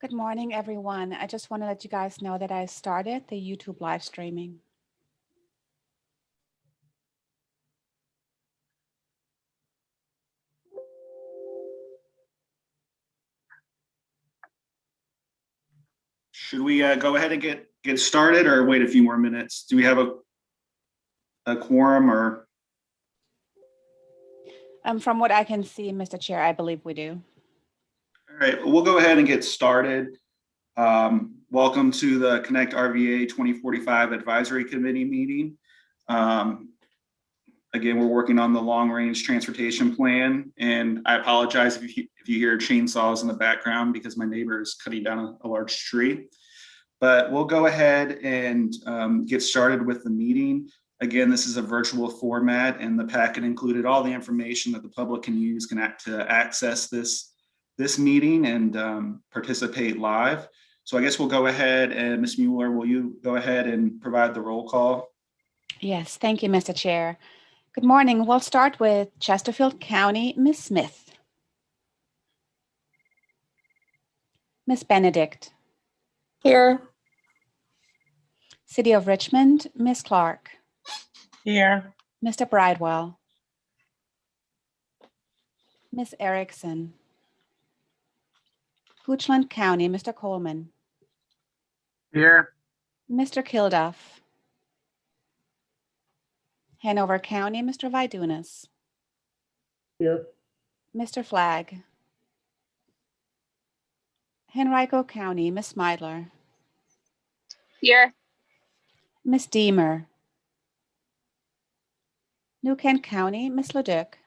Good morning, everyone. I just want to let you guys know that I started the YouTube live streaming. Should we go ahead and get started or wait a few more minutes? Do we have a quorum or? From what I can see, Mr. Chair, I believe we do. All right, we'll go ahead and get started. Welcome to the ConnectRVA 2045 Advisory Committee meeting. Again, we're working on the long-range transportation plan, and I apologize if you hear chainsaws in the background because my neighbor is cutting down a large tree. But we'll go ahead and get started with the meeting. Again, this is a virtual format, and the packet included all the information that the public can use to access this meeting and participate live. So I guess we'll go ahead and Ms. Mueller, will you go ahead and provide the roll call? Yes, thank you, Mr. Chair. Good morning. We'll start with Chesterfield County, Ms. Smith. Ms. Benedict. Here. City of Richmond, Ms. Clark. Here. Mr. Bridewell. Ms. Erickson. Goochland County, Mr. Coleman. Here. Mr. Kilduff. Hanover County, Mr. Vidunas. Here. Mr. Flagg. Henrico County, Ms. Meidler. Here. Ms. Deemer. New Kent County, Ms. Leduc.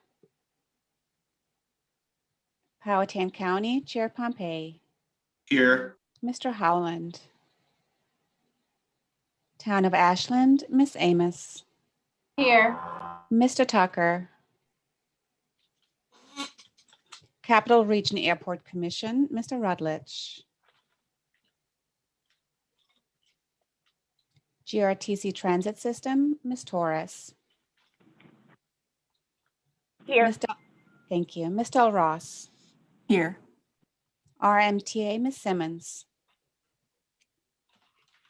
Powhatan County, Chair Pompey. Here. Mr. Howland. Town of Ashland, Ms. Amos. Here. Mr. Tucker. Capital Region Airport Commission, Mr. Rutledge. GRTC Transit System, Ms. Torres. Here. Thank you. Ms. Del Ross. Here. RMTA, Ms. Simmons.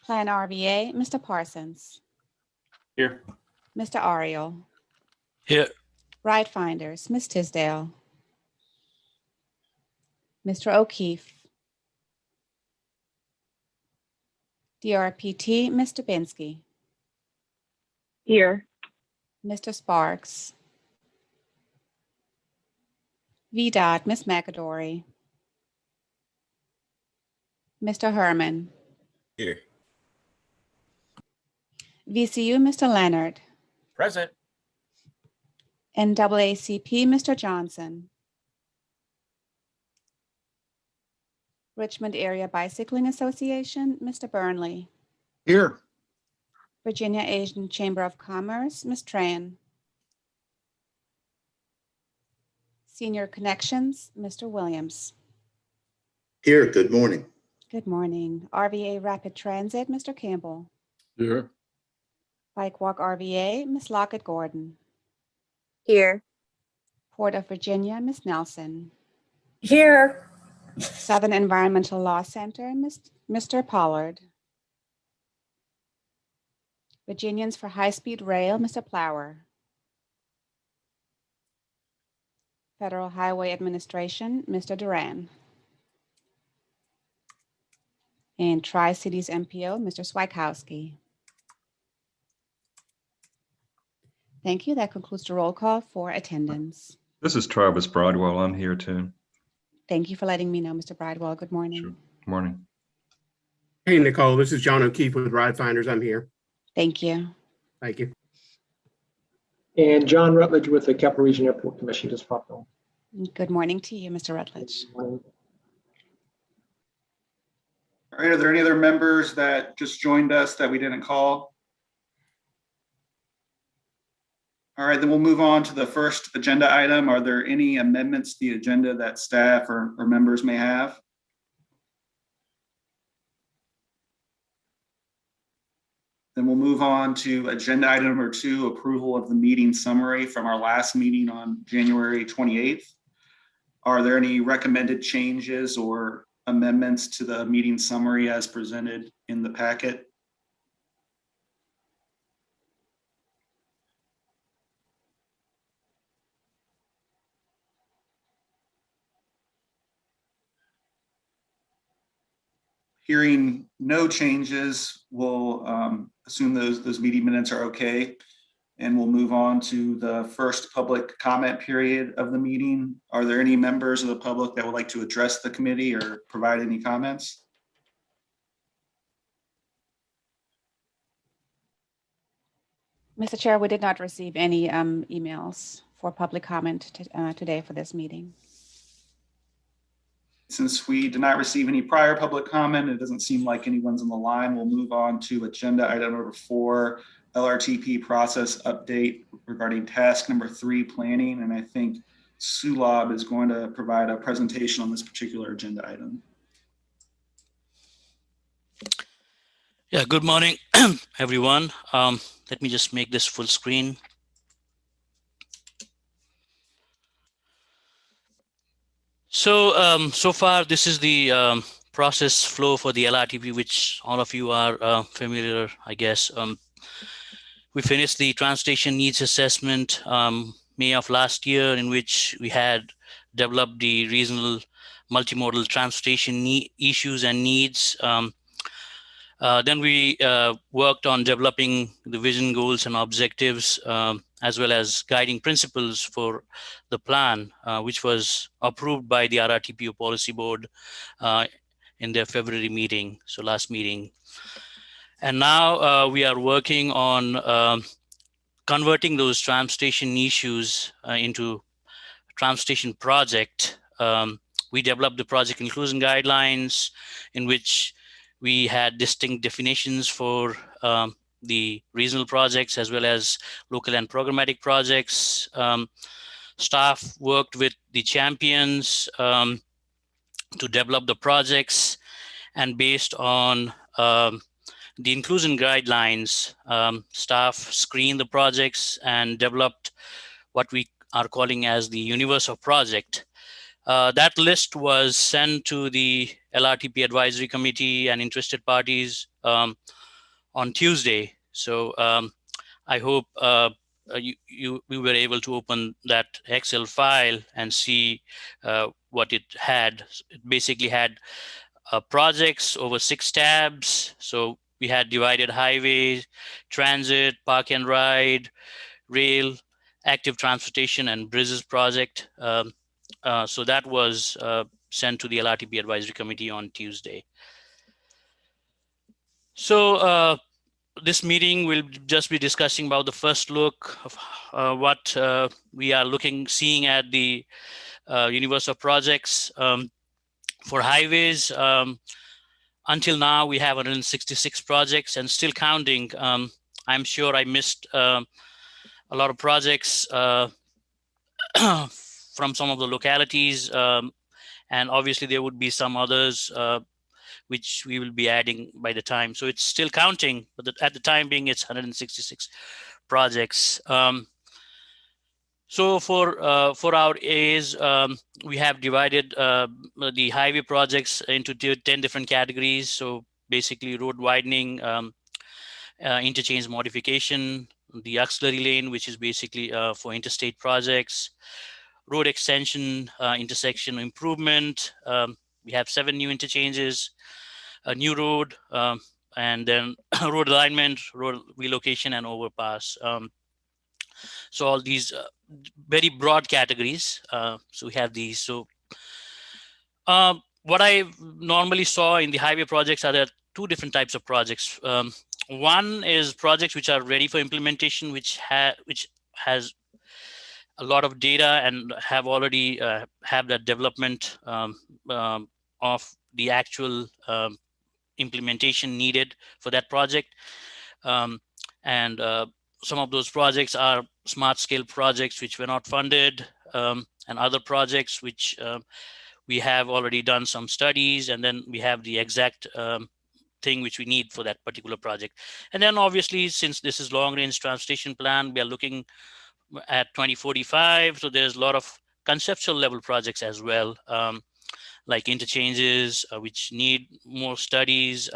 Plan RVA, Mr. Parsons. Here. Mr. Ariel. Here. Ride Finders, Ms. Tisdale. Mr. O'Keefe. DRPT, Ms. Dubinsky. Here. Mr. Sparks. VDOT, Ms. McAdory. Mr. Herman. Here. VCU, Mr. Leonard. Present. NAACP, Mr. Johnson. Richmond Area Bicycling Association, Mr. Burnley. Here. Virginia Asian Chamber of Commerce, Ms. Tran. Senior Connections, Mr. Williams. Here, good morning. Good morning. RVA Rapid Transit, Mr. Campbell. Here. Bike Walk RVA, Ms. Lockett Gordon. Here. Port of Virginia, Ms. Nelson. Here. Southern Environmental Law Center, Mr. Pollard. Virginians for High-Speed Rail, Mr. Plower. Federal Highway Administration, Mr. Duran. And Tri-Cities MPO, Mr. Swikowski. Thank you. That concludes the roll call for attendance. This is Travis Bridewell. I'm here too. Thank you for letting me know, Mr. Bridewell. Good morning. Sure. Good morning. Hey, Nicole, this is John O'Keefe with Ride Finders. I'm here. Thank you. Thank you. And John Rutledge with the Capital Region Airport Commission just popped on. Good morning to you, Mr. Rutledge. All right, are there any other members that just joined us that we didn't call? All right, then we'll move on to the first agenda item. Are there any amendments to the agenda that staff or members may have? Then we'll move on to agenda item number 2, approval of the meeting summary from our last meeting on January 28th. Are there any recommended changes or amendments to the meeting summary as presented in the packet? Hearing no changes, we'll assume those meeting minutes are okay. And we'll move on to the first public comment period of the meeting. Are there any members of the public that would like to address the committee or provide any comments? Mr. Chair, we did not receive any emails for public comment today for this meeting. Since we did not receive any prior public comment, it doesn't seem like anyone's on the line. We'll move on to agenda item number 4, LRTP process update regarding task number 3, planning. And I think Sulab is going to provide a presentation on this particular agenda item. Yeah, good morning, everyone. Let me just make this full screen. So, so far, this is the process flow for the LRTP, which all of you are familiar, I guess. We finished the transportation needs assessment May of last year, in which we had developed the regional multimodal transportation issues and needs. Then we worked on developing the vision, goals, and objectives, as well as guiding principles for the plan, which was approved by the RRTPO Policy Board in their February meeting, so last meeting. And now we are working on converting those transportation issues into transportation project. We developed the project inclusion guidelines, in which we had distinct definitions for the regional projects as well as local and programmatic projects. Staff worked with the champions to develop the projects, and based on the inclusion guidelines, staff screened the projects and developed what we are calling as the universe of project. That list was sent to the LRTP Advisory Committee and interested parties on Tuesday. So I hope we were able to open that Excel file and see what it had. It basically had projects over 6 tabs. So we had divided highway, transit, park and ride, rail, active transportation, and bridges project. So that was sent to the LRTP Advisory Committee on Tuesday. So this meeting will just be discussing about the first look of what we are seeing at the universe of projects. For highways, until now, we have 166 projects and still counting. I'm sure I missed a lot of projects from some of the localities, and obviously there would be some others which we will be adding by the time. So it's still counting, but at the time being, it's 166 projects. So for our A's, we have divided the highway projects into 10 different categories. So basically road widening, interchange modification, the auxiliary lane, which is basically for interstate projects, road extension, intersection improvement. We have 7 new interchanges, a new road, and then road alignment, road relocation, and overpass. So all these very broad categories. So we have these. So what I normally saw in the highway projects are there 2 different types of projects. One is projects which are ready for implementation, which has a lot of data and have already have that development of the actual implementation needed for that project. And some of those projects are smart scale projects which were not funded, and other projects which we have already done some studies, and then we have the exact thing which we need for that particular project. And then obviously, since this is long range transportation plan, we are looking at 2045. So there's a lot of conceptual level projects as well, like interchanges, which need more studies.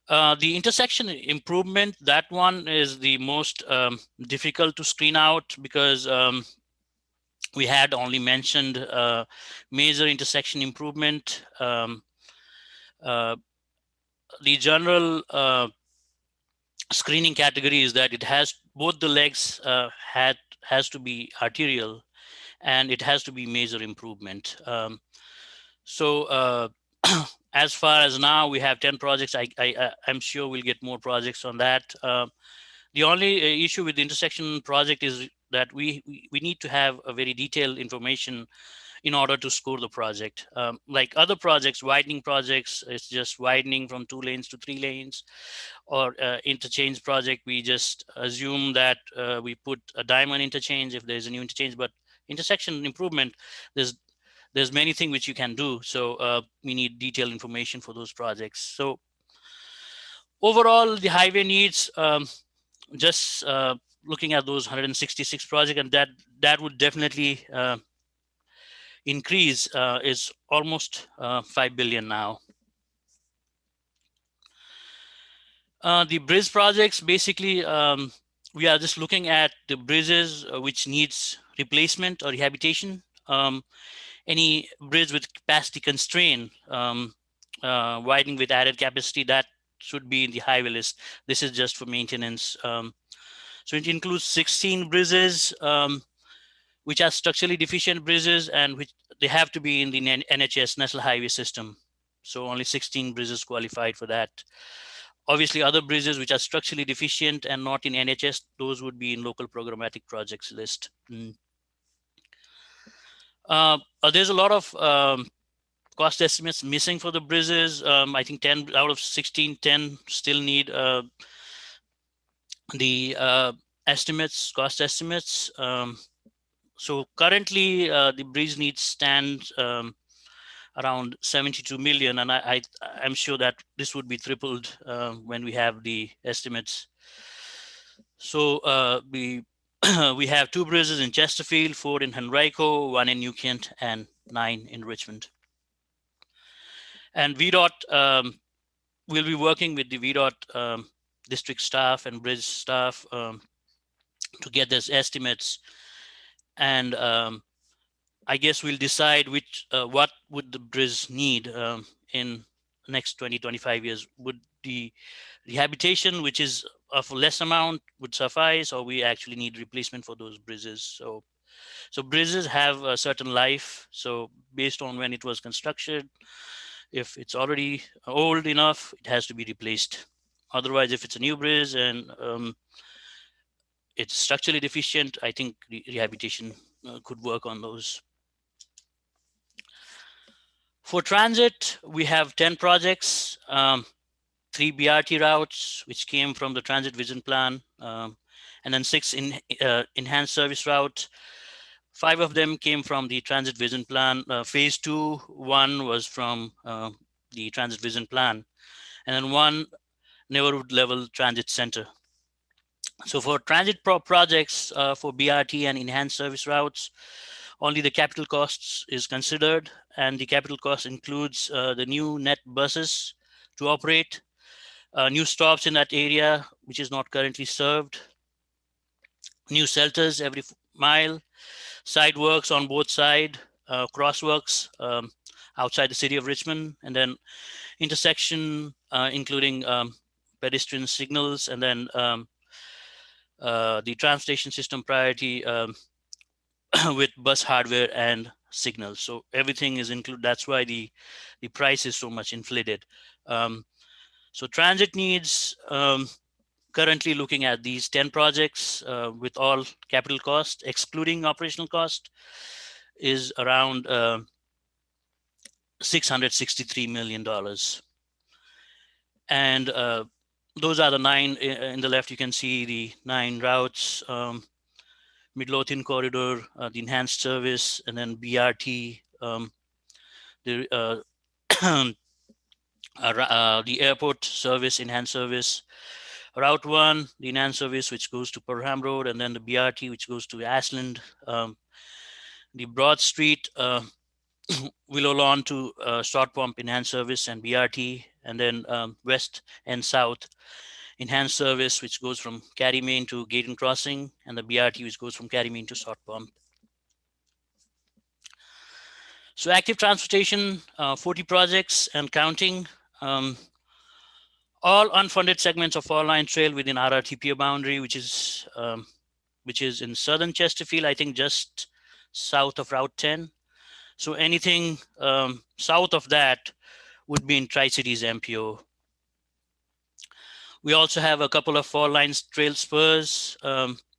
The intersection improvement, that one is the most difficult to screen out, because we had only mentioned major intersection improvement. The general screening category is that it has both the legs has to be arterial, and it has to be major improvement. So as far as now, we have 10 projects. I'm sure we'll get more projects on that. The only issue with the intersection project is that we need to have a very detailed information in order to score the project. Like other projects, widening projects, it's just widening from 2 lanes to 3 lanes, or interchange project, we just assume that we put a diamond interchange if there's a new interchange. But intersection improvement, there's many things which you can do. So we need detailed information for those projects. So overall, the highway needs, just looking at those 166 projects, and that would definitely increase, is almost 5 billion now. The bridge projects, basically, we are just looking at the bridges which needs replacement or rehabilitation. Any bridge with capacity constraint, widening with added capacity, that should be in the highway list. This is just for maintenance. So it includes 16 bridges, which are structurally deficient bridges, and which they have to be in the NHS, National Highway System. So only 16 bridges qualified for that. Obviously, other bridges which are structurally deficient and not in NHS, those would be in local programmatic projects list. There's a lot of cost estimates missing for the bridges. I think 10 out of 16, 10 still need the estimates, cost estimates. So currently, the bridge needs stand around 72 million, and I'm sure that this would be tripled when we have the estimates. So we have 2 bridges in Chesterfield, 4 in Henrico, 1 in New Kent, and 9 in Richmond. And VDOT will be working with the VDOT district staff and bridge staff to get those estimates. And I guess we'll decide what would the bridge need in the next 20-25 years. Would the rehabilitation, which is of less amount, would suffice, or we actually need replacement for those bridges? So bridges have a certain life. So based on when it was constructed, if it's already old enough, it has to be replaced. Otherwise, if it's a new bridge and it's structurally deficient, I think rehabilitation could work on those. For transit, we have 10 projects, 3 BRT routes, which came from the Transit Vision Plan, and then 6 enhanced service routes. 5 of them came from the Transit Vision Plan. Phase 2, 1 was from the Transit Vision Plan, and then 1 neighborhood level transit center. So for transit projects, for BRT and enhanced service routes, only the capital costs is considered, and the capital cost includes the new net buses to operate, new stops in that area, which is not currently served, new shelters every mile, sidewalks on both sides, crosswalks outside the city of Richmond, and then intersection, including pedestrian signals, and then the transportation system priority with bus hardware and signals. So everything is included. That's why the price is so much inflated. So So transit needs, currently looking at these 10 projects with all capital cost, excluding operational cost, is around $663 million. And those are the 9 in the left. You can see the 9 routes, Midlothian corridor, the enhanced service, and then BRT, the the airport service, enhanced service, Route 1, the enhanced service, which goes to Perham Road, and then the BRT, which goes to Ashland, the Broad Street, Willow Lawn to Short Pump enhanced service and BRT, and then west and south enhanced service, which goes from Cary Main to Gaydon Crossing, and the BRT, which goes from Cary Main to Short Pump. So active transportation, 40 projects and counting. All unfunded segments of Fall Line Trail within RRTPO boundary, which is in southern Chesterfield, I think just south of Route 10. So anything south of that would be in Tri-Cities MPO. We also have a couple of Fall Lines Trail spurs,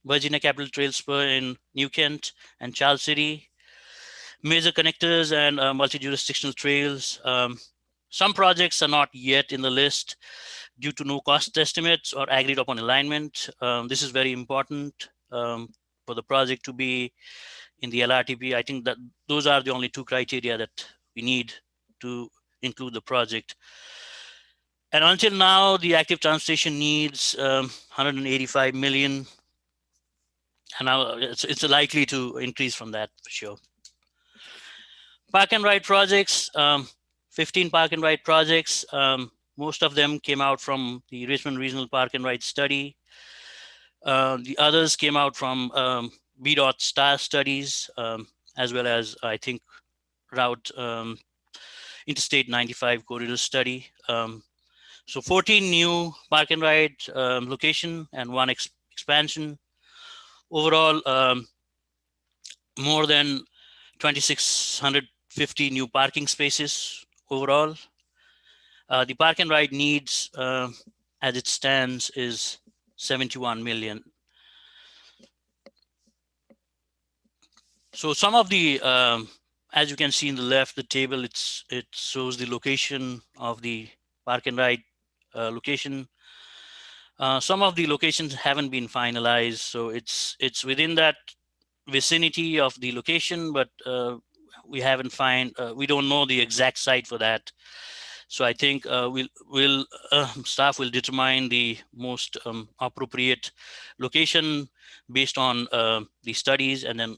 Virginia Capital Trail Spur in New Kent and Charles City, major connectors and multi-jurisdictional trails. Some projects are not yet in the list due to no cost estimates or agreed upon alignment. This is very important for the project to be in the LRTP. I think that those are the only 2 criteria that we need to include the project. And until now, the active transportation needs 185 million. And now it's likely to increase from that for sure. Park and ride projects, 15 park and ride projects. Most of them came out from the Richmond Regional Park and Ride Study. The others came out from BDOT STAR studies, as well as, I think, Route Interstate 95 corridor study. So 14 new park and ride location and 1 expansion. Overall, more than 2,650 new parking spaces overall. The park and ride needs, as it stands, is 71 million. So some of the, as you can see in the left, the table, it shows the location of the park and ride location. Some of the locations haven't been finalized, so it's within that vicinity of the location, but we don't know the exact site for that. So I think staff will determine the most appropriate location based on the studies, and then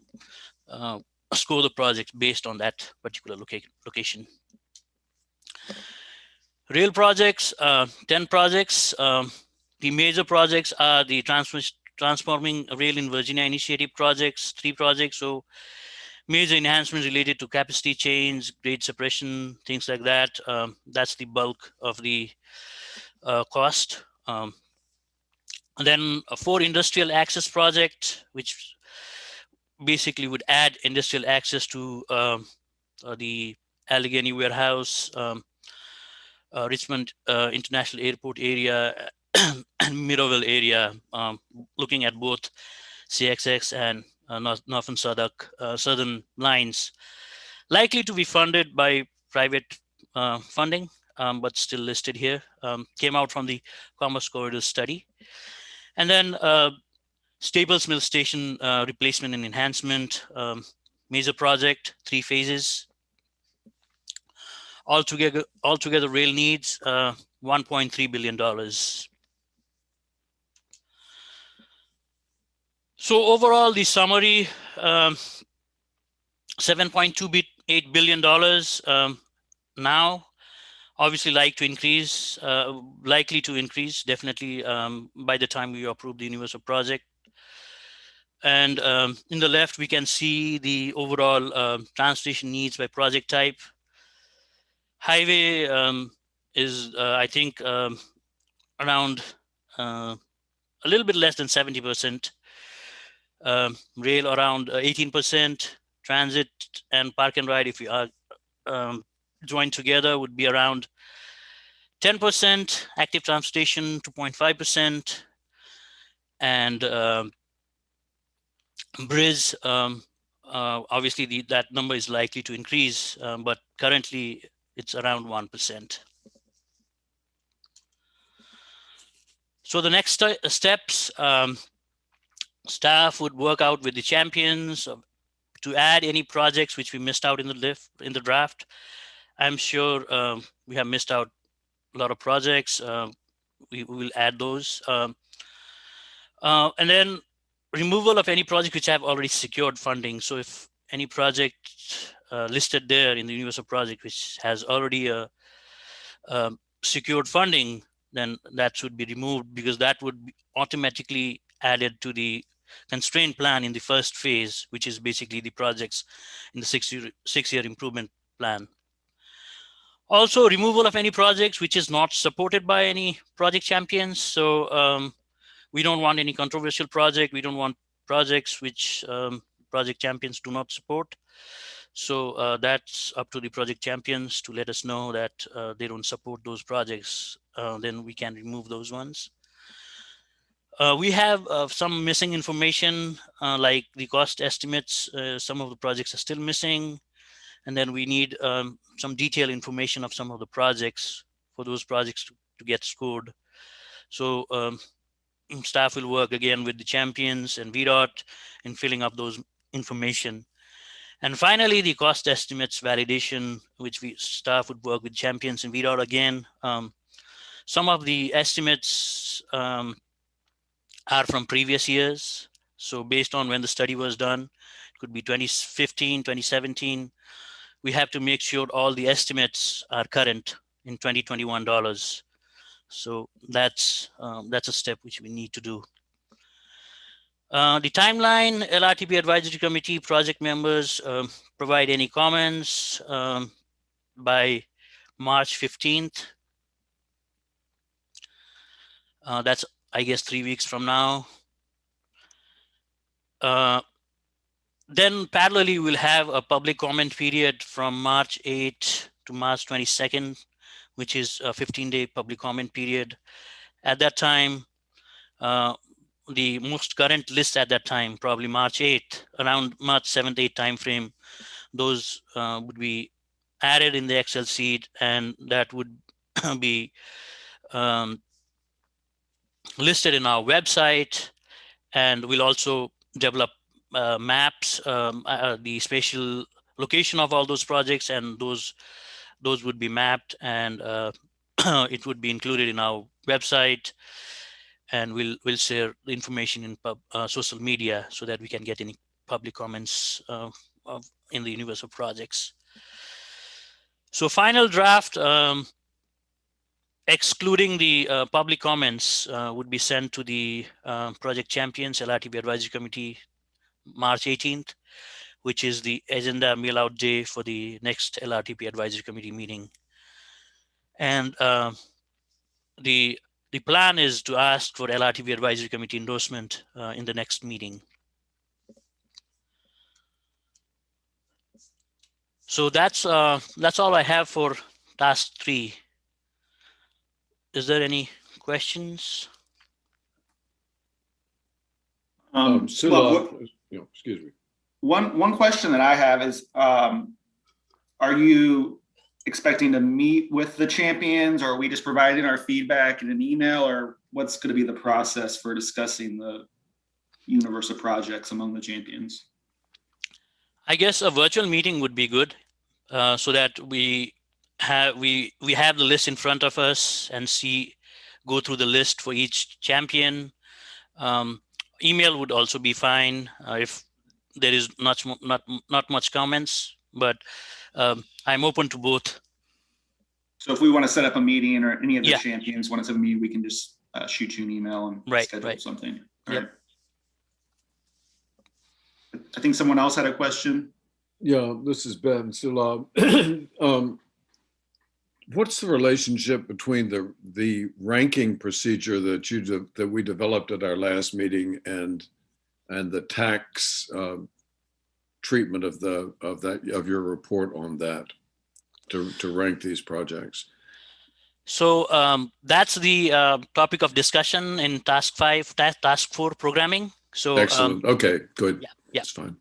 score the project based on that particular location. Rail projects, 10 projects. The major projects are the Transforming Rail in Virginia Initiative projects, 3 projects. So major enhancements related to capacity change, grade suppression, things like that. That's the bulk of the cost. And then a 4 industrial access project, which basically would add industrial access to the Allegheny Warehouse, Richmond International Airport area, and Mirrorville area, looking at both CXX and Northern Southern lines, likely to be funded by private funding, but still listed here. Came out from the Commerce Corridor study. And then Staples Mill Station replacement and enhancement, major project, 3 phases. Altogether rail needs $1.3 billion. So overall, the summary, $7.28 billion now, obviously likely to increase, definitely by the time we approve the universal project. And in the left, we can see the overall transportation needs by project type. Highway is, I think, around a little bit less than 70%. Rail around 18%. Transit and park and ride, if we are joined together, would be around 10%, active transportation 2.5%, and bridge, obviously that number is likely to increase, but currently it's around 1%. So the next steps, staff would work out with the champions to add any projects which we missed out in the draft. I'm sure we have missed out a lot of projects. We will add those. And then removal of any project which have already secured funding. So if any project listed there in the universal project which has already secured funding, then that should be removed, because that would be automatically added to the constraint plan in the first phase, which is basically the projects in the six-year improvement plan. Also, removal of any projects which is not supported by any project champions. So we don't want any controversial project. We don't want projects which project champions do not support. So that's up to the project champions to let us know that they don't support those projects. Then we can remove those ones. We have some missing information, like the cost estimates. Some of the projects are still missing. And then we need some detailed information of some of the projects for those projects to get scored. So staff will work again with the champions and VDOT in filling up those information. And finally, the cost estimates validation, which staff would work with champions and VDOT again. Some of the estimates are from previous years. So based on when the study was done, it could be 2015, 2017. We have to make sure all the estimates are current in 2021 dollars. So that's a step which we need to do. The timeline, LRTP Advisory Committee project members provide any comments by March 15th. That's, I guess, 3 weeks from now. Then parallelly, we'll have a public comment period from March 8th to March 22nd, which is a 15-day public comment period. At that time, the most current list at that time, probably March 8th, around March 7th, 8th timeframe, those would be added in the Excel sheet, and that would be listed in our website. And we'll also develop maps, the spatial location of all those projects, and those would be mapped, and it would be included in our website. And we'll share the information in social media so that we can get any public comments in the universe of projects. So final draft, excluding the public comments, would be sent to the project champions, LRTP Advisory Committee, March 18th, which is the agenda mail out day for the next LRTP Advisory Committee meeting. And the plan is to ask for LRTP Advisory Committee endorsement in the next meeting. So that's all I have for task 3. Is there any questions? Excuse me. One question that I have is, are you expecting to meet with the champions, or are we just providing our feedback in an email, or what's going to be the process for discussing the universe of projects among the champions? I guess a virtual meeting would be good, so that we have the list in front of us and go through the list for each champion. Email would also be fine if there is not much comments, but I'm open to both. So if we want to set up a meeting, or any of the champions want to set up a meeting, we can just shoot you an email and schedule something. All right. I think someone else had a question. Yeah, this is Ben. So, what's the relationship between the ranking procedure that we developed at our last meeting and the tax treatment of your report on that to rank these projects? So that's the topic of discussion in task 4 programming. So Excellent. Okay, good. yeah. That's fine.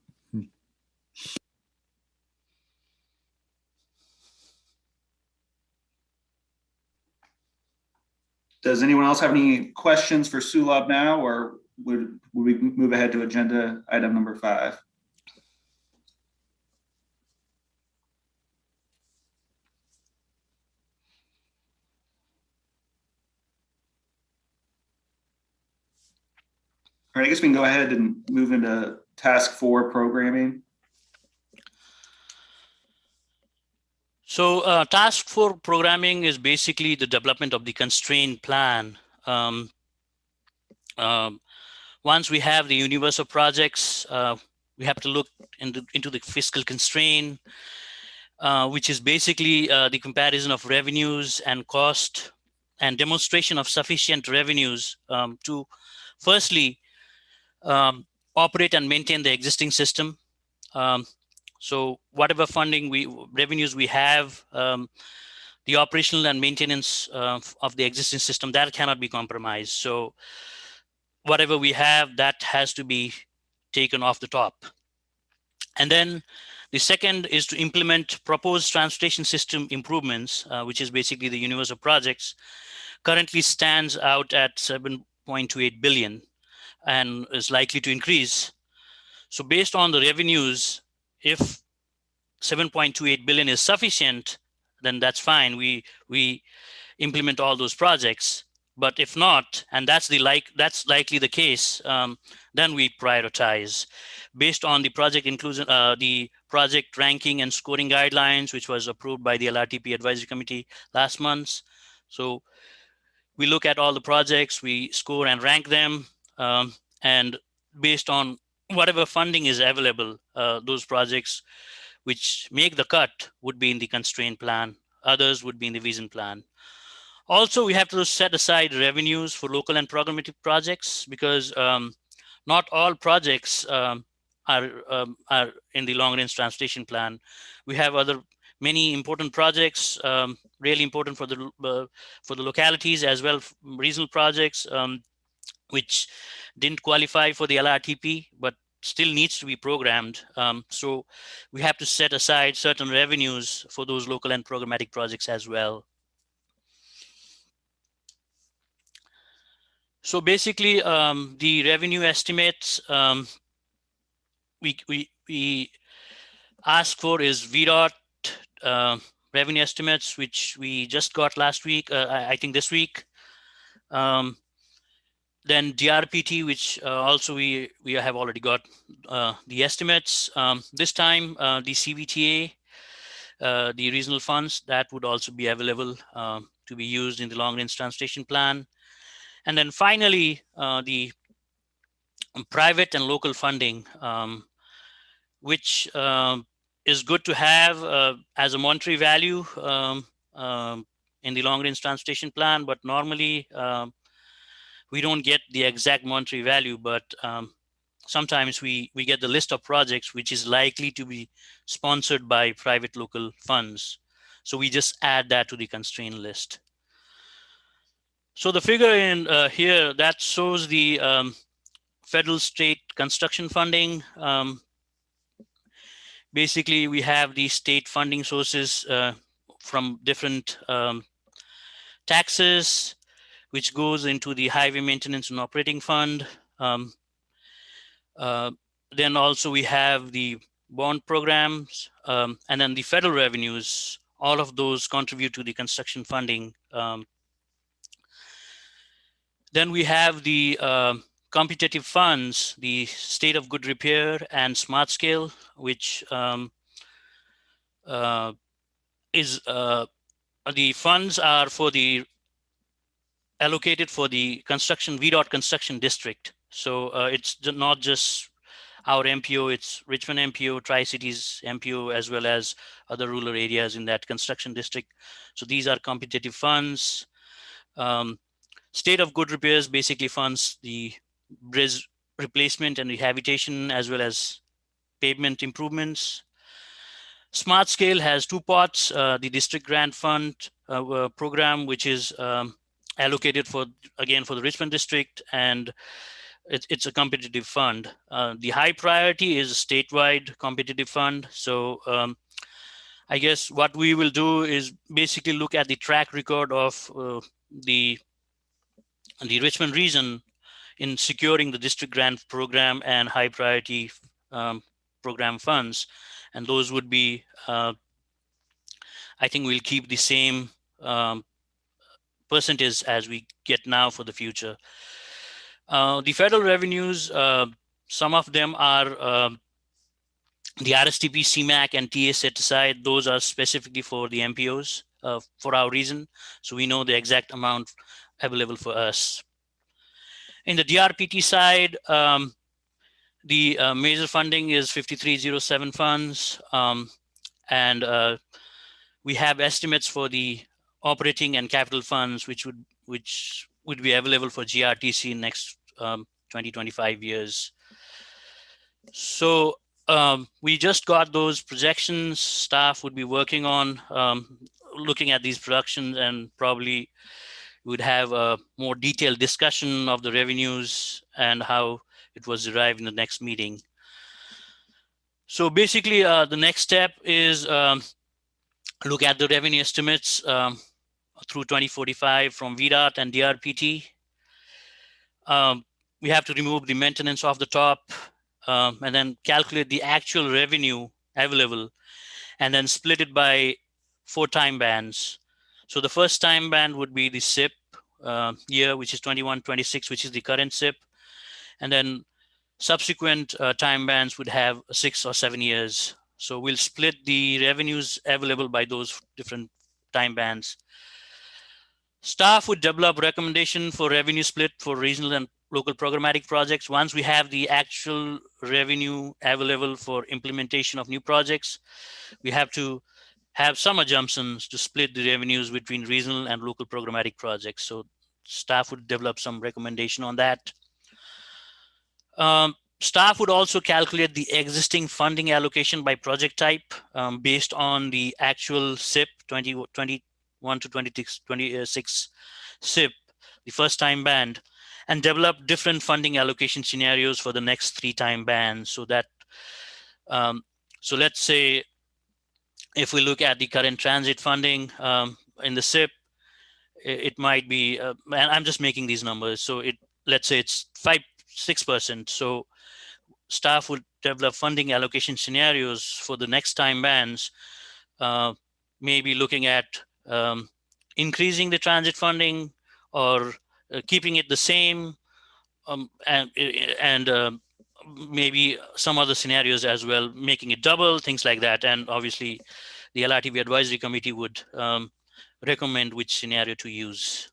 Does anyone else have any questions for Sulabh now, or would we move ahead to agenda item number 5? All right, I guess we can go ahead and move into task 4 programming. So task 4 programming is basically the development of the constraint plan. Once we have the universe of projects, we have to look into the fiscal constraint, which is basically the comparison of revenues and cost and demonstration of sufficient revenues to firstly operate and maintain the existing system. So whatever revenues we have, the operational and maintenance of the existing system, that cannot be compromised. So whatever we have, that has to be taken off the top. And then the second is to implement proposed transportation system improvements, which is basically the universe of projects, currently stands out at 7.28 billion and is likely to increase. So based on the revenues, if 7.28 billion is sufficient, then that's fine. We implement all those projects. But if not, and that's likely the case, then we prioritize based on the project inclusion, the project ranking and scoring guidelines, which was approved by the LRTP Advisory Committee last month. So we look at all the projects, we score and rank them, and based on whatever funding is available, those projects which make the cut would be in the constraint plan. Others would be in the vision plan. Also, we have to set aside revenues for local and programmatic projects because not all projects are in the long-range transportation plan. We have many important projects, really important for the localities as well, regional projects, which didn't qualify for the LRTP, but still needs to be programmed. So we have to set aside certain revenues for those local and programmatic projects as well. So basically, the revenue estimates we ask for is VDOT revenue estimates, which we just got last week, I think this week. Then DRPT, which also we have already got the estimates. This time, the CVTA, the regional funds, that would also be available to be used in the long-range transportation plan. And then finally, the private and local funding, which is good to have as a monetary value in the long-range transportation plan, but normally we don't get the exact monetary value, but sometimes we get the list of projects which is likely to be sponsored by private local funds. So we just add that to the constraint list. So the figure in here that shows the federal state construction funding. Basically, we have the state funding sources from different taxes, which goes into the highway maintenance and operating fund. Then also we have the bond programs, and then the federal revenues. All of those contribute to the construction funding. Then we have the competitive funds, the state of good repair and smart scale, which is the funds are for the allocated for the construction VDOT construction district. So it's not just our MPO, it's Richmond MPO, Tri-Cities MPO, as well as other rural areas in that construction district. So these are competitive funds. State of good repairs basically funds the bridge replacement and rehabilitation, as well as pavement improvements. Smart Scale has two parts, the District Grant Fund program, which is allocated for the Richmond District, and it's a competitive fund. The high priority is a statewide competitive fund. So I guess what we will do is basically look at the track record of the Richmond region in securing the district grant program and high priority program funds. And those would be, I think we'll keep the same percentage as we get now for the future. The federal revenues, some of them are the RSTP, CMAC, and TA set aside. Those are specifically for the MPOs for our region. So we know the exact amount available for us. In the DRPT side, the major funding is 5307 funds. And we have estimates for the operating and capital funds, which would be available for GRTC in next 20-25 years. So we just got those projections. Staff would be working on looking at these productions, and probably would have a more detailed discussion of the revenues and how it was derived in the next meeting. So basically, the next step is look at the revenue estimates through 2045 from VDOT and DRPT. We have to remove the maintenance off the top, and then calculate the actual revenue available, and then split it by 4 time bands. So the first time band would be the SIP year, which is 21-26, which is the current SIP. And then subsequent time bands would have 6 or 7 years. So we'll split the revenues available by those different time bands. Staff would develop recommendation for revenue split for regional and local programmatic projects. Once we have the actual revenue available for implementation of new projects, we have to have some assumptions to split the revenues between regional and local programmatic projects. So staff would develop some recommendation on that. Staff would also calculate the existing funding allocation by project type based on the actual SIP 21 to 26 SIP, the first time band, and develop different funding allocation scenarios for the next 3 time bands. So that, so let's say if we look at the current transit funding in the SIP, it might be, and I'm just making these numbers. So let's say it's 5-6%. So staff would develop funding allocation scenarios for the next time bands, maybe looking at increasing the transit funding or keeping it the same, and maybe some other scenarios as well, making it double, things like that. And obviously the LRTP advisory committee would recommend which scenario to use.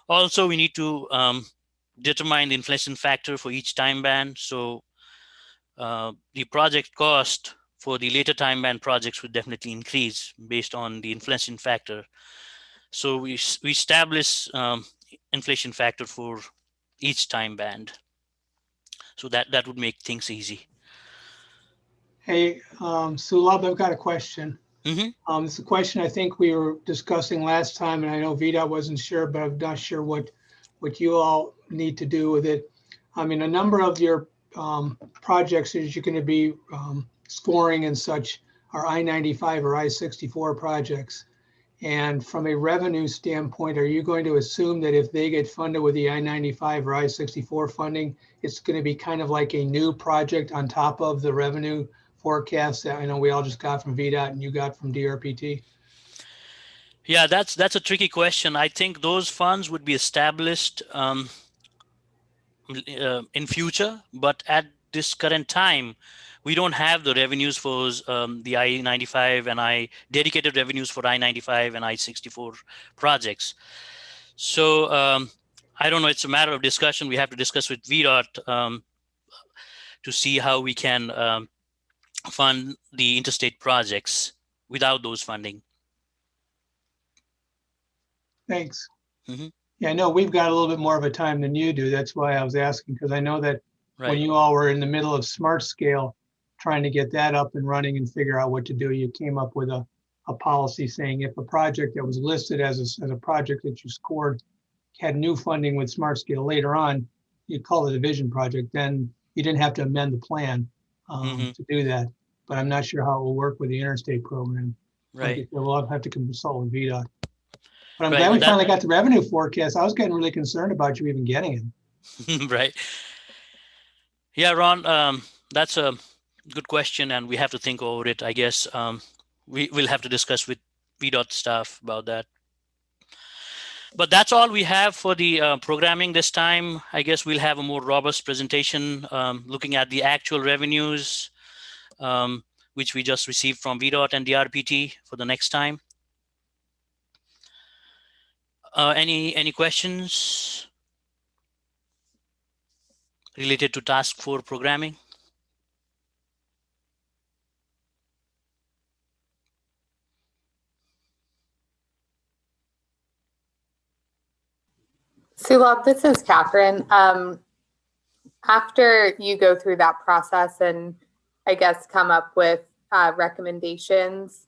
Also, we need to determine the inflation factor for each time band. So the project cost for the later time band projects would definitely increase based on the inflation factor. So we establish inflation factor for each time band. So that would make things easy. Hey, Sulabh, I've got a question. It's a question I think we were discussing last time, and I know VDOT wasn't sure, but I'm not sure what you all need to do with it. I mean, a number of your projects that you're going to be scoring and such are I-95 or I-64 projects. And from a revenue standpoint, are you going to assume that if they get funded with the I-95 or I-64 funding, it's going to be kind of like a new project on top of the revenue forecast that I know we all just got from VDOT and you got from DRPT? Yeah, that's a tricky question. I think those funds would be established in future, but at this current time, we don't have the revenues for the I-95 and dedicated revenues for I-95 and I-64 projects. So I don't know, it's a matter of discussion. We have to discuss with VDOT to see how we can fund the interstate projects without those funding. Thanks. Yeah, I know we've got a little bit more of a time than you do. That's why I was asking, because I know that when you all were in the middle of smart scale trying to get that up and running and figure out what to do. You came up with a policy saying if a project that was listed as a project that you scored had new funding with Smart Scale later on, you'd call it a vision project, then you didn't have to amend the plan to do that. But I'm not sure how it will work with the Interstate program. Right. Like we'll have to consult with VDOT. But I'm Right, glad we that- finally got the revenue forecast. I was getting really concerned about you even getting it. Right. Yeah, Ron, that's a good question, and we have to think over it. I guess we will have to discuss with VDOT staff about that. But that's all we have for the programming this time. I guess we'll have a more robust presentation looking at the actual revenues, which we just received from VDOT and the RPT for the next time. Any questions related to task 4 programming? Sulab, this is Catherine. After you go through that process and I guess come up with recommendations,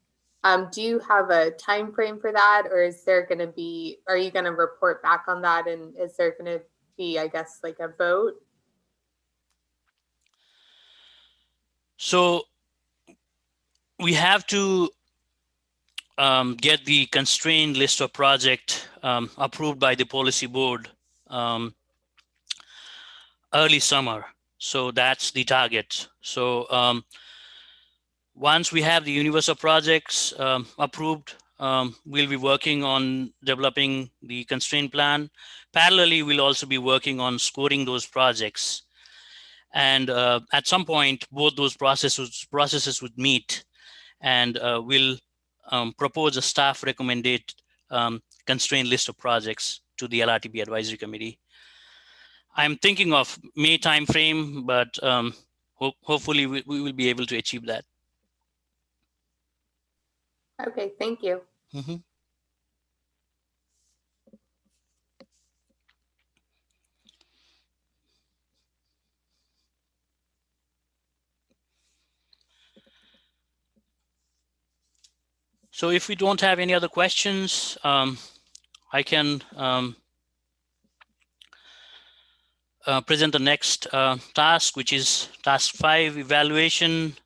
do you have a time frame for that, or is there going to be, are you going to report back on that, and is there going to be, I guess, like a vote? So we have to get the constrained list of project approved by the policy board early summer. So that's the target. So once we have the universe of projects approved, we'll be working on developing the constraint plan. Parallelly, we'll also be working on scoring those projects. And at some point, both those processes would meet, and we'll propose a staff recommended constraint list of projects to the LRTP advisory committee. I'm thinking of May timeframe, but hopefully we will be able to achieve that. Okay, thank you. Mm-hmm. So if we don't have any other questions, I can present the next task, which is task 5, evaluation.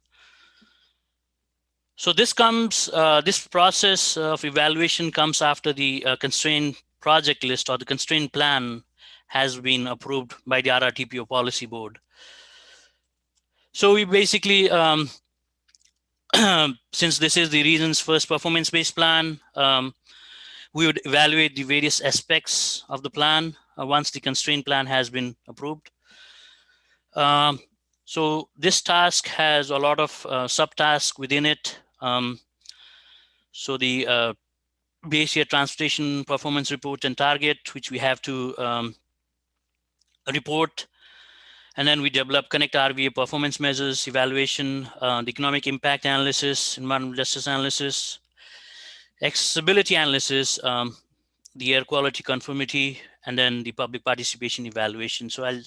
So this process of evaluation comes after the constraint project list or the constraint plan has been approved by the RRTPO policy board. So we basically, since this is the region's first performance-based plan, we would evaluate the various aspects of the plan once the constraint plan has been approved. So this task has a lot of subtasks within it. So the base year transportation performance report and target, which we have to report. And then we develop ConnectRVA performance measures, evaluation, the economic impact analysis, environmental justice analysis, accessibility analysis, the air quality conformity, and then the public participation evaluation. So I'll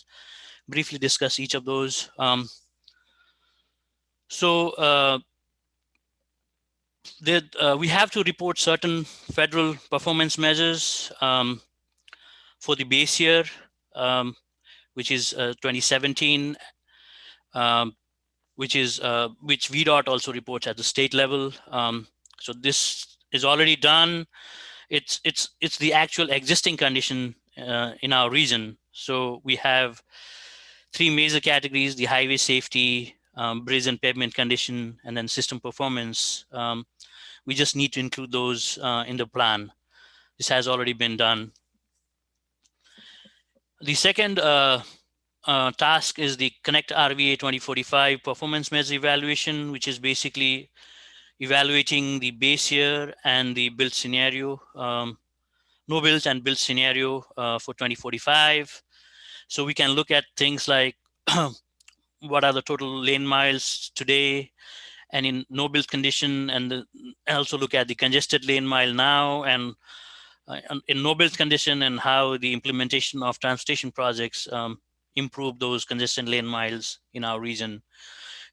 briefly discuss each of those. We have to report certain federal performance measures for the base year, which is 2017, which VDOT also reports at the state level. So this is already done. It's the actual existing condition in our region. So we have 3 major categories: the highway safety, bridge and pavement condition, and then system performance. We just need to include those in the plan. This has already been done. The second task is the ConnectRVA 2045 performance measure evaluation, which is basically evaluating the base year and the build scenario, no build and build scenario for 2045. So we can look at things like what are the total lane miles today and in no build condition, and also look at the congested lane mile now and in no build condition, and how the implementation of transportation projects improve those congested lane miles in our region.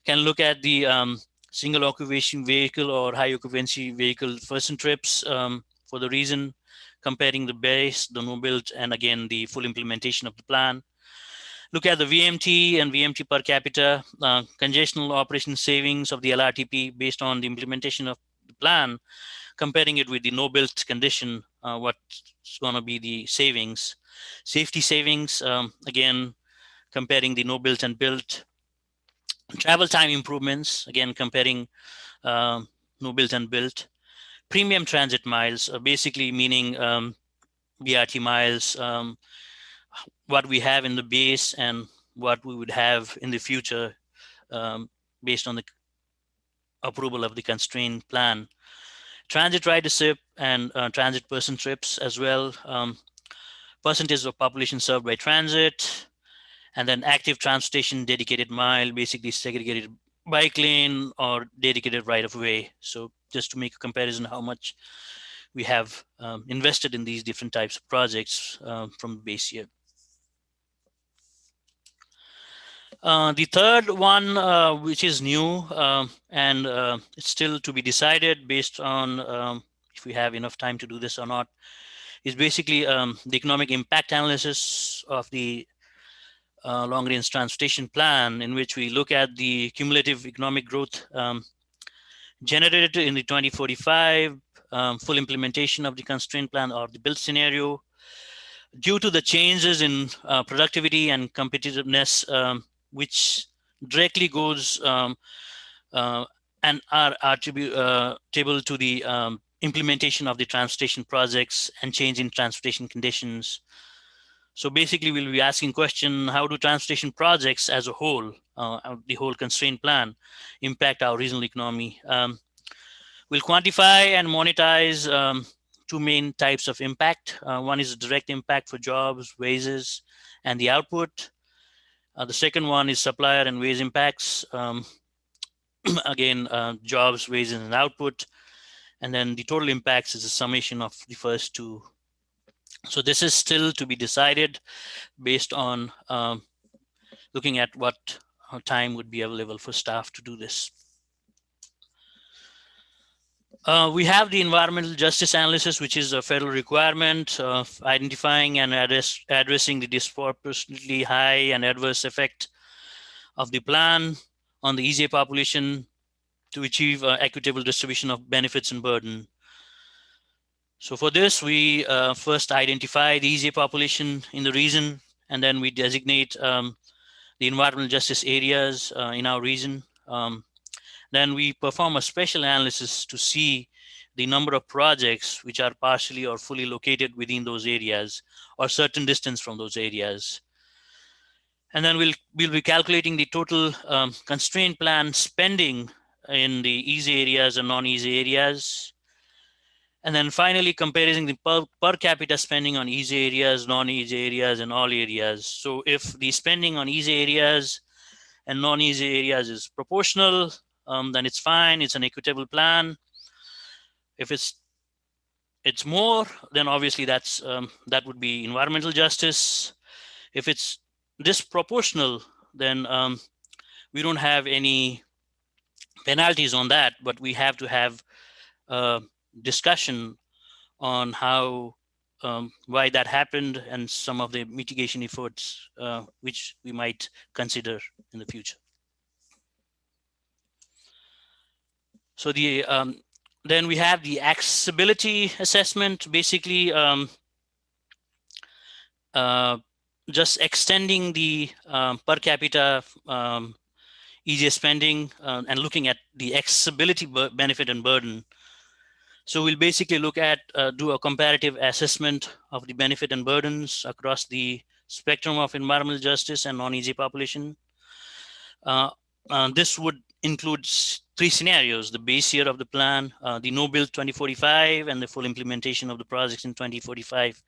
can look at the single occupation vehicle or high occupancy vehicle person trips for the reason, comparing the base, the no build, and again, the full implementation of the plan. Look at the VMT and VMT per capita, congestional operation savings of the LRTP based on the implementation of the plan, comparing it with the no built condition, what's going to be the savings. Safety savings, again, comparing the no built and built. Travel time improvements, again, comparing no built and built. Premium transit miles, basically meaning BRT miles, what we have in the base and what we would have in the future based on the approval of the constraint plan. Transit ridership and transit person trips as well. Percentage of population served by transit, and then active transportation dedicated mile, basically segregated bike lane or dedicated right of way. So just to make a comparison, how much we have invested in these different types of projects from the base year. The third one, which is new and it's still to be decided based on if we have enough time to do this or not, is basically the economic impact analysis of the long-range transportation plan, in which we look at the cumulative economic growth generated in the 2045 full implementation of the constraint plan or the build scenario due to the changes in productivity and competitiveness, which directly goes and are attributable to the implementation of the transportation projects and change in transportation conditions. So basically, we'll be asking question, how do transportation projects as a whole, the whole constraint plan, impact our regional economy? We'll quantify and monetize two main types of impact. One is direct impact for jobs, wages, and the output. The second one is supplier and wage impacts. Again, jobs, wages, and output. And then the total impacts is a summation of the first two. So this is still to be decided based on looking at what time would be available for staff to do this. We have the environmental justice analysis, which is a federal requirement of identifying and addressing the disproportionately high and adverse effect of the plan on the EZA population to achieve equitable distribution of benefits and burden. So for this, we first identify the EZA population in the region, and then we designate the environmental justice areas in our region. Then we perform a special analysis to see the number of projects which are partially or fully located within those areas or certain distance from those areas. And then we'll be calculating the total constraint plan spending in the EZA areas and non-EZA areas. And then finally comparing the per capita spending on EZA areas, non-EZA areas, and all areas. So if the spending on EZA areas and non-EZA areas is proportional, then it's fine, it's an equitable plan. If it's more, then obviously that would be environmental justice. If it's disproportional, then we don't have any penalties on that, but we have to have a discussion on how, why that happened and some of the mitigation efforts which we might consider in the future. So the then we have the accessibility assessment, basically just extending the per capita EZA spending and looking at the accessibility benefit and burden. So we'll basically look at, do a comparative assessment of the benefit and burdens across the spectrum of environmental justice and non-EZA population. This would include three scenarios: the base year of the plan, the no build 2045, and the full implementation of the projects in 2045,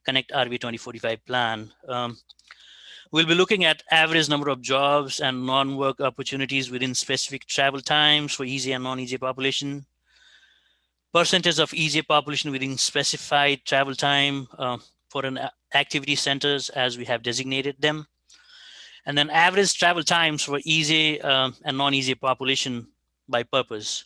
ConnectRVA 2045 plan. We'll be looking at average number of jobs and non-work opportunities within specific travel times for EZA and non-EZA population, percentage of EZA population within specified travel time for an activity centers as we have designated them, And then average travel times for easy and non-easy population by purpose.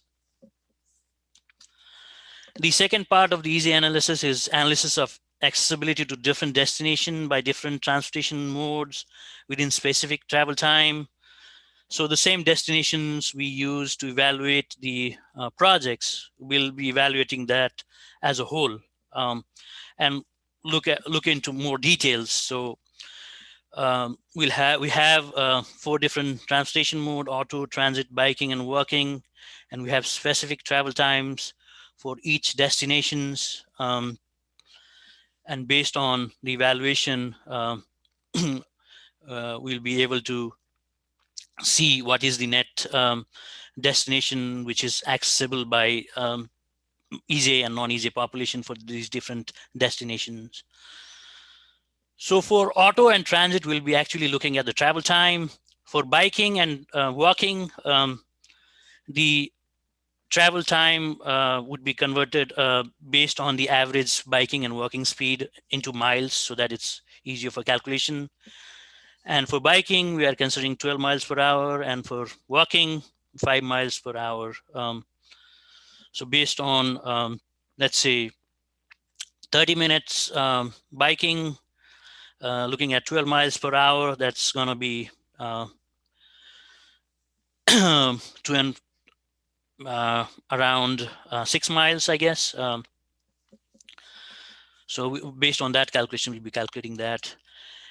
The second part of the easy analysis is analysis of accessibility to different destination by different transportation modes within specific travel time. So the same destinations we use to evaluate the projects, we'll be evaluating that as a whole, and look into more details. So we have 4 different transportation mode: auto, transit, biking, and walking, and we have specific travel times for each destinations. And based on the evaluation, we'll be able to see what is the net destination which is accessible by easy and non-easy population for these different destinations. So for auto and transit, we'll be actually looking at the travel time. For biking and walking, the travel time would be converted based on the average biking and walking speed into miles so that it's easier for calculation. And for biking, we are considering 12 miles per hour, and for walking, 5 miles per hour. So based on, let's say, 30 minutes biking, looking at 12 miles per hour, that's going to be around 6 miles, I guess. So based on that calculation, we'll be calculating that.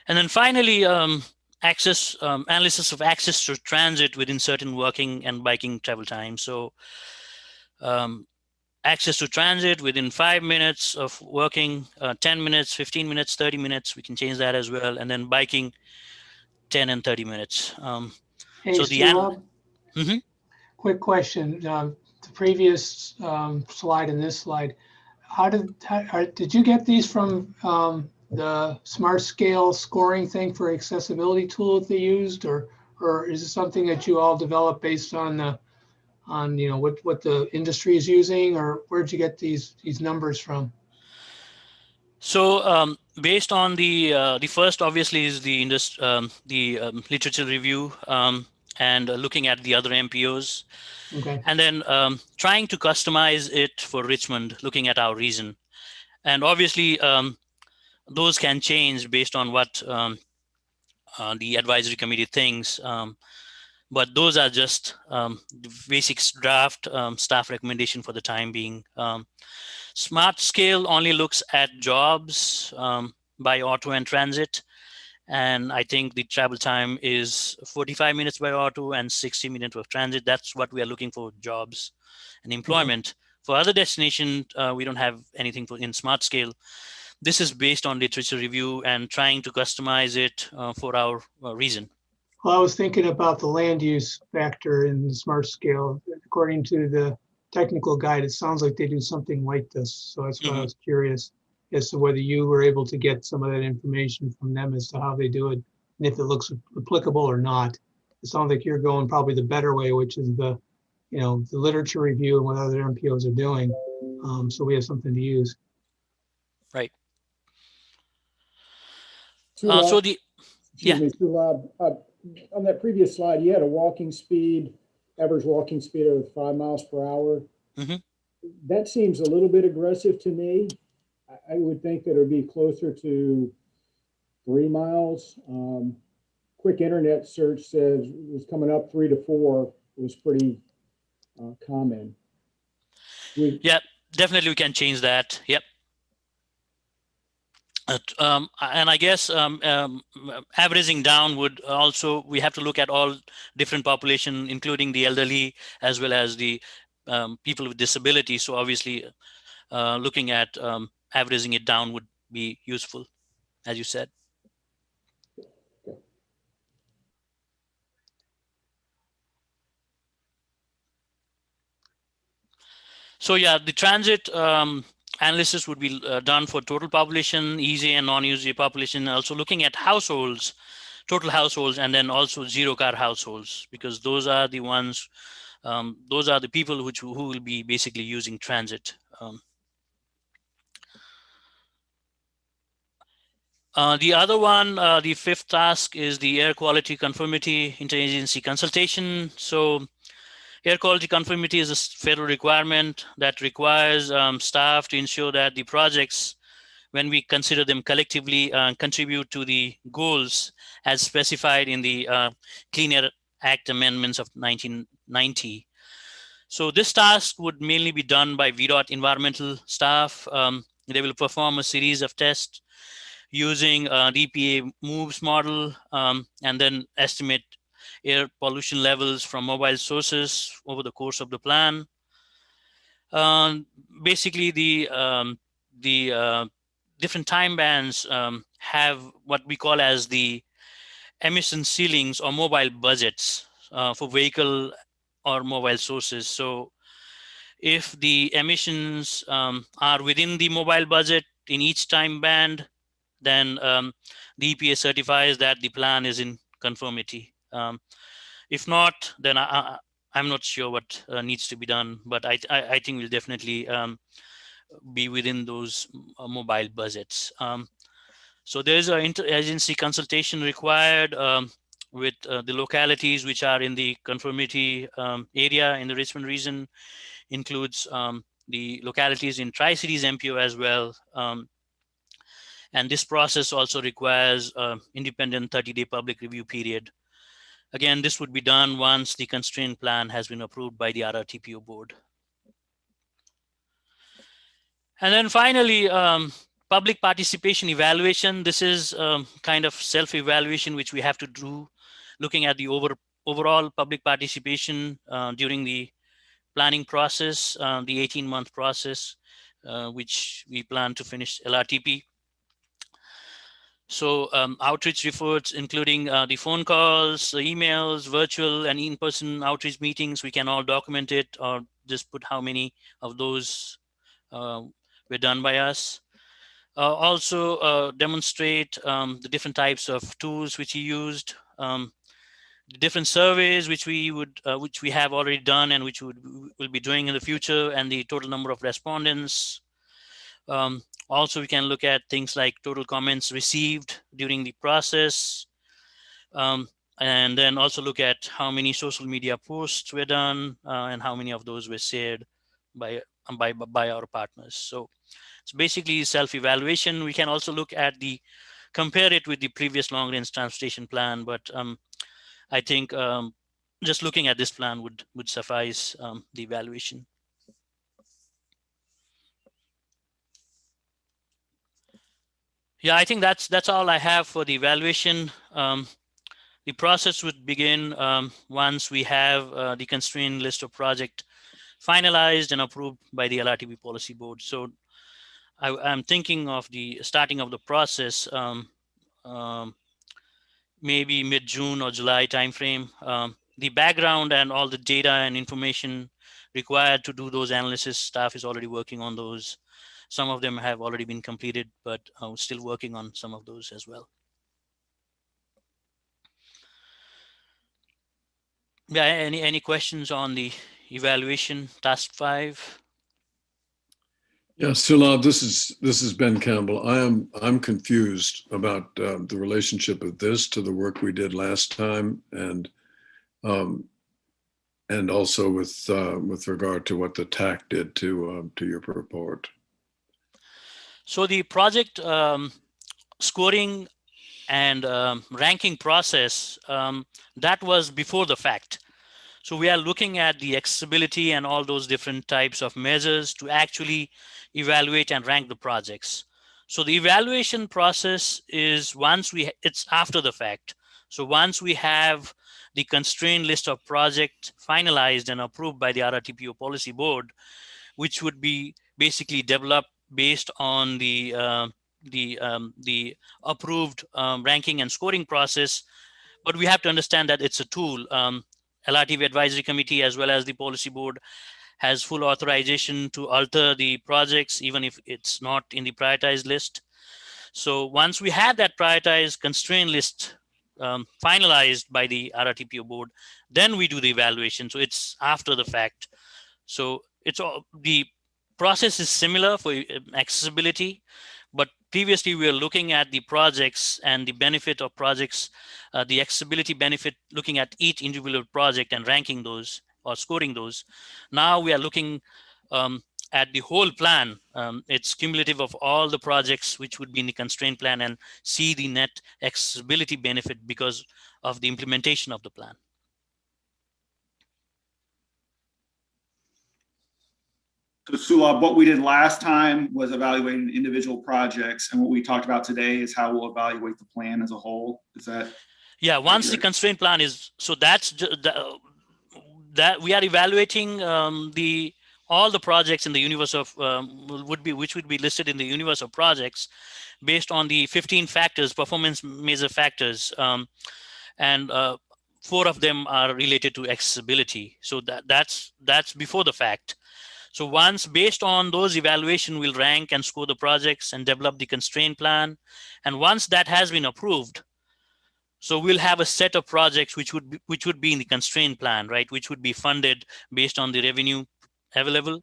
And then finally, analysis of access to transit within certain walking and biking travel times. So access to transit within 5 minutes of walking, 10 minutes, 15 minutes, 30 minutes, we can change that as well. And then biking, 10 and 30 minutes. Hey, so Stu, quick question. The previous slide and this slide, did you get these from the Smart Scale scoring thing for accessibility tool that they used, or is it something that you all developed based on what the industry is using, or where'd you get these numbers from? So based on the first, obviously, is the literature review and looking at the other MPOs. Okay. And then trying to customize it for Richmond, looking at our region. And obviously, those can change based on what the advisory committee thinks. But those are just the basic draft staff recommendation for the time being. Smart Scale only looks at jobs by auto and transit. And I think the travel time is 45 minutes by auto and 60 minutes of transit. That's what we are looking for, jobs and employment. Okay. For other destinations, we don't have anything in Smart Scale. This is based on literature review and trying to customize it for our region. Well, I was thinking about the land use factor in the Smart Scale. According to the technical guide, it sounds like they do something like this. So that's why I was curious as to whether you were able to get some of that information from them as to how they do it and if it looks applicable or not. It sounds like you're going probably the better way, which is the literature review and what other MPOs are doing. So we have something to use. Right. So on that previous slide, you had a walking speed, average walking speed of 5 miles per hour. Mm-hmm. That seems a little bit aggressive to me. I would think that it would be closer to 3 miles. Quick internet search says it was coming up 3 to 4 was pretty common. Yeah, definitely we can change that. Yep. And I guess averaging down would also, we have to look at all different population, including the elderly, as well as the people with disability. So obviously looking at averaging it down would be useful, as you said. So yeah, the transit analysis would be done for total population, easy and non-easy population, also looking at households, total households, and then also zero car households, because those are the ones, those are the people who will be basically using transit. The other one, the fifth task, is the air quality conformity interagency consultation. So air quality conformity is a federal requirement that requires staff to ensure that the projects, when we consider them collectively, contribute to the goals as specified in the Clean Air Act amendments of 1990. So this task would mainly be done by VDOT environmental staff. They will perform a series of tests using the EPA MOVES model, and then estimate air pollution levels from mobile sources over the course of the plan. Basically, the different time bands have what we call as the emission ceilings or mobile budgets for vehicle or mobile sources. So if the emissions are within the mobile budget in each time band, then the EPA certifies that the plan is in conformity. If not, then I'm not sure what needs to be done, but I think we'll definitely be within those mobile budgets. So there's an interagency consultation required with the localities which are in the conformity area in the Richmond region, includes the localities in Tri-Cities MPO as well. And this process also requires independent 30-day public review period. Again, this would be done once the constraint plan has been approved by the RRTPO board. And then finally, public participation evaluation. This is kind of self-evaluation which we have to do, looking at the overall public participation during the planning process, the 18-month process, which we plan to finish LRTP. So outreach efforts, including the phone calls, the emails, virtual and in-person outreach meetings, we can all document it or just put how many of those were done by us. Also demonstrate the different types of tools which we used, the different surveys which we have already done and which will be doing in the future, and the total number of respondents. Also, we can look at things like total comments received during the process, and then also look at how many social media posts were done and how many of those were shared by our partners. So it's basically self-evaluation. We can also look at compare it with the previous long-range transportation plan, but I think just looking at this plan would suffice the evaluation. Yeah, I think that's all I have for the evaluation. The process would begin once we have the constraint list of project finalized and approved by the LRTP policy board. So I'm thinking of the starting of the process maybe mid-June or July timeframe. The background and all the data and information required to do those analysis, staff is already working on those. Some of them have already been completed, but still working on some of those as well. Yeah, any questions on the evaluation task 5? Yeah, Sulabh, this is Ben Campbell. I'm confused about the relationship of this to the work we did last time, and also with regard to what the TAC did to your report. So the project scoring and ranking process, that was before the fact. So we are looking at the accessibility and all those different types of measures to actually evaluate and rank the projects. So the evaluation process is it's after the fact. So once we have the constraint list of projects finalized and approved by the RRTPO policy board, which would be basically developed based on the approved ranking and scoring process. But we have to understand that it's a tool. LRTP Advisory Committee as well as the policy board has full authorization to alter the projects even if it's not in the prioritized list. So once we have that prioritized constraint list finalized by the RRTPO board, then we do the evaluation. So it's after the fact. So it's all the process is similar for accessibility, but previously we were looking at the projects and the benefit of projects, the accessibility benefit, looking at each individual project and ranking those or scoring those. Now we are looking at the whole plan. It's cumulative of all the projects which would be in the constraint plan, and see the net accessibility benefit because of the implementation of the plan. So Sulabh, what we did last time was evaluating individual projects, and what we talked about today is how we'll evaluate the plan as a whole. Is that? Yeah, once the constraint plan is, so that's that we are evaluating all the projects in the universe of which would be listed in the universe of projects based on the 15 factors, performance measure factors, and 4 of them are related to accessibility. So that's before the fact. So once, based on those evaluation, we'll rank and score the projects and develop the constraint plan. And once that has been approved, so we'll have a set of projects which would be in the constraint plan, right? Which would be funded based on the revenue available.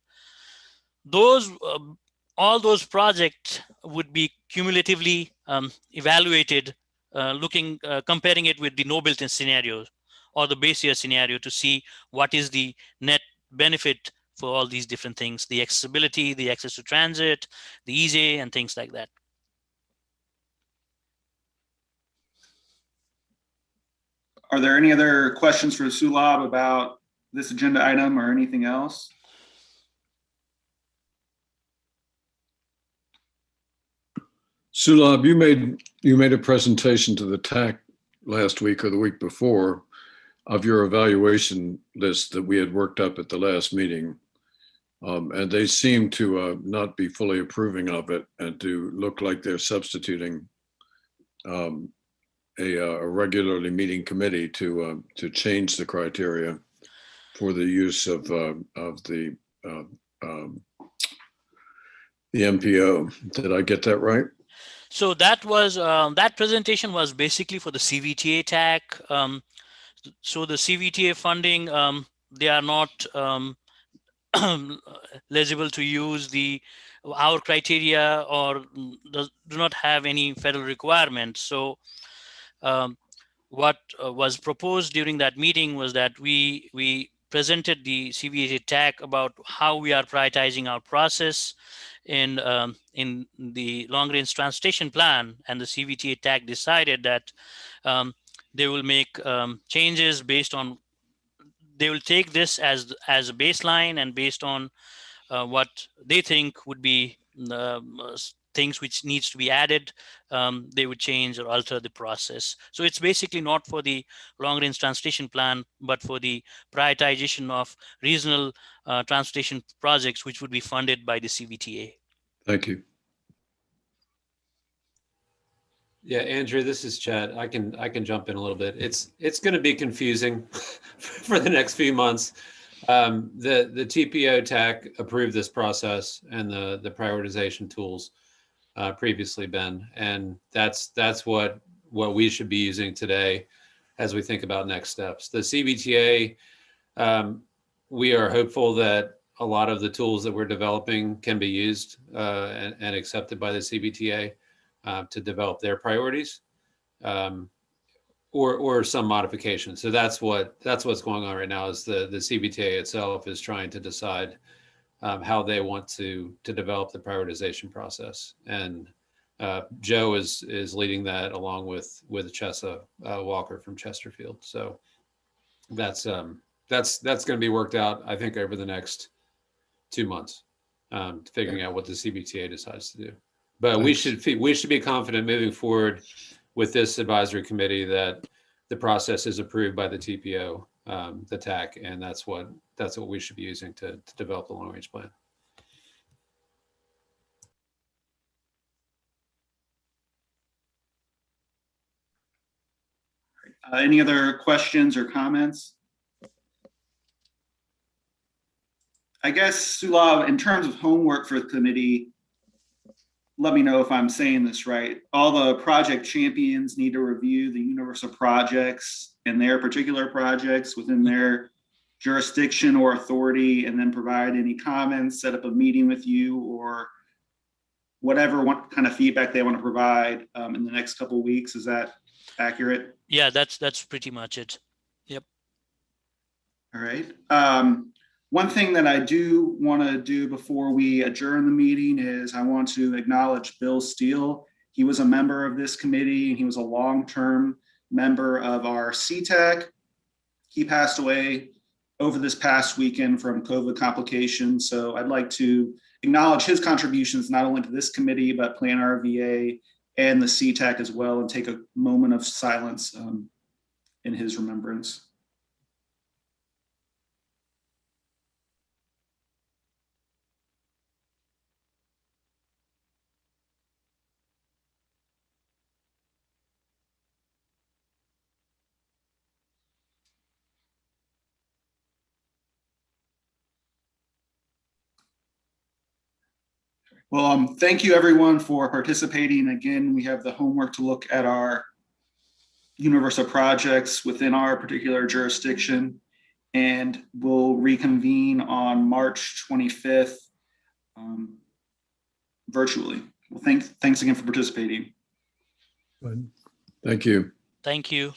Those all those projects would be cumulatively evaluated, comparing it with the no built-in scenarios or the base year scenario to see what is the net benefit for all these different things: the accessibility, the access to transit, the easy, and things like that. Are there any other questions for Sulabh about this agenda item or anything else? Sulabh, you made a presentation to the TAC last week or the week before of your evaluation list that we had worked up at the last meeting. And they seem to not be fully approving of it and to look like they're substituting a regularly meeting committee to change the criteria for the use of the MPO. Did I get that right? So that was that presentation was basically for the CVTA TAC. So the CVTA funding, they are not eligible to use our criteria or do not have any federal requirements. So what was proposed during that meeting was that we presented the CVTA TAC about how we are prioritizing our process in the long range transportation plan, and the CVTA TAC decided that they will make changes based on, they will take this as a baseline, and based on what they think would be things which needs to be added, they would change or alter the process. So it's basically not for the long range transportation plan, but for the prioritization of regional transportation projects, which would be funded by the CVTA. Thank you. Yeah, Andrew, this is Chad. I can jump in a little bit. It's going to be confusing for the next few months. The TPO TAC approved this process and the prioritization tools previously been, and that's what we should be using today as we think about next steps. The CVTA, we are hopeful that a lot of the tools that we're developing can be used and accepted by the CVTA to develop their priorities, or some modification. So that's what's going on right now. Is the CVTA itself is trying to decide how they want to develop the prioritization process, and Joe is leading that along with Chessa Walker from Chesterfield. So that's going to be worked out, I think, over the next 2 months, figuring out what the CVTA decides to do. But we should be confident moving forward with this advisory committee that the process is approved by the TPO, the TAC, and that's what we should be using to develop the long range plan. Any other questions or comments? I guess, Sulabh, in terms of homework for the committee, let me know if I'm saying this right. All the project champions need to review the universe of projects and their particular projects within their jurisdiction or authority, and then provide any comments, set up a meeting with you, or whatever kind of feedback they want to provide in the next couple of weeks. Is that accurate? Yeah, that's pretty much it. Yep. All right. One thing that I do want to do before we adjourn the meeting is I want to acknowledge Bill Steele. He was a member of this committee and he was a long-term member of our CTAC. He passed away over this past weekend from COVID complications. So I'd like to acknowledge his contributions, not only to this committee, but ConnectRVA and the CTAC as well, and take a moment of silence in his remembrance. Well, thank you everyone for participating. Again, we have the homework to look at our universe of projects within our particular jurisdiction, and we'll reconvene on March 25th virtually. Well, thanks again for participating. Thank you. Thank you.